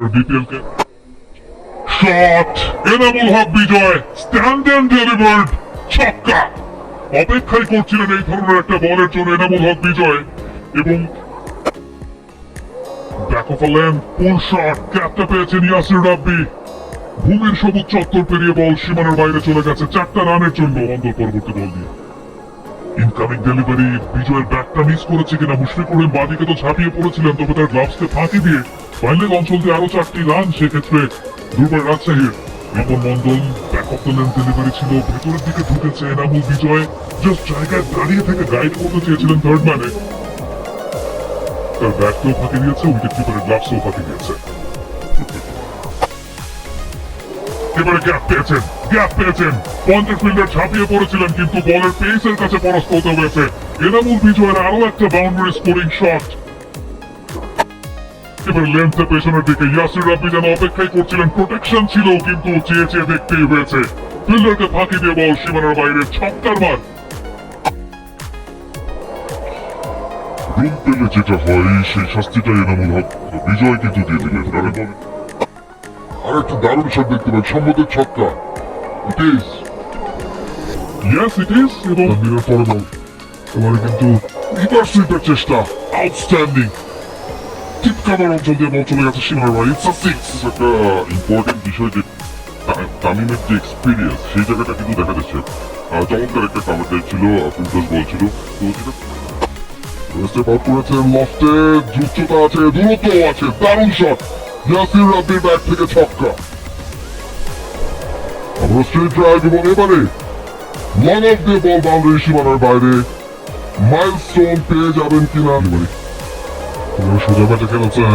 ডিটেলকে shot, Enamul Haque Bijoy, stand and delivered, ছক্কা। অপেক্ষাই করছিলেন এই ধরনের একটা বলের জন্য এনামুল হক বিজয়, এবং back of length pull shot, ক্যাপটা পেয়েছেন ইয়াসির রাব্বি। ভূমির সবুজ চত্বর পেরিয়ে বল সীমানার বাইরে চলে গেছে 4টা রানের জন্য অন্তর পরবর্তী বল দিয়ে। ইনকামিং ডেলিভারি, বিজয়ের ব্যাটটা মিস করেছে কিনা মুশফিকুর রহিম বাদিকে তো ঝাঁপিয়ে পড়েছিলেন, তবে তার গ্লাভসকে ফাঁকি দিয়ে ফাইনাল অঞ্চল দিয়ে আরো 4টি রান, সেক্ষেত্রে দুর্বার রাজশাহীর। Ripon Mondal back of the lane delivery ছিল, ভেতরের দিকে ঢুকেছে এনামুল বিজয়, জাস্ট জায়গায় দাঁড়িয়ে থেকে গাইড করতে চেয়েছিলেন থার্ড ম্যানে, তার ব্যাটকেও ফাঁকি দিয়েছে, উইকেট কিপারের গ্লাভসও ফাঁকি দিয়েছে। এবারে গ্যাপ পেয়েছেন পয়েন্টের ফিল্ডার ঝাঁপিয়ে পড়েছিলেন, কিন্তু বলের পেসের কাছে পরাস্ত হতে হয়েছে। এনামুল বিজয়ের আরো একটা বাউন্ডারি স্কোরিং শট। এবার লেন্থে পেছনের দিকে ইয়াসির রাব্বি যেন অপেক্ষাই করছিলেন, প্রোটেকশন ছিল কিন্তু চেয়ে চেয়ে দেখতেই হয়েছে। ফিল্ডারকে ফাঁকি দিয়ে বল সীমানার বাইরে, ছক্কার মার। রুম পেলে যেটা হয় সেই শাস্তিটাই এনামুল হক বিজয় কিন্তু দিয়ে দিলেন। আর একটা দারুণ শট দেখতে পাই, সম্মতের ছক্কা। It is yes it is, এবং মিরর পরে বল এবারে কিন্তু রিভার্স সুইপের চেষ্টা, আউটস্ট্যান্ডিং। ঠিক কামার অঞ্চল দিয়ে বল চলে গেছে সীমানার বাইরে, ইটস আ সিক্স। একটা ইম্পর্টেন্ট বিষয় যে তামিমের যে এক্সপিরিয়েন্স সেই জায়গাটা কিন্তু দেখা যাচ্ছে। চমৎকার একটা কাভার ড্রাইভ ছিল, ফুলটস বল ছিল, তো যেটা স্টেপ আউট করেছেন লফটে, দ্রুততা আছে, দূরত্ব আছে, দারুণ শট ইয়াসির রাব্বির ব্যাট থেকে ছক্কা। আমরা স্ট্রেট ড্রাইভ, এবং এবারে লং অফ দিয়ে বল বাউন্ডারি সীমানার বাইরে, মাইলস্টোন পেয়ে যাবেন কিনা। সোজা ব্যাটে খেলেছেন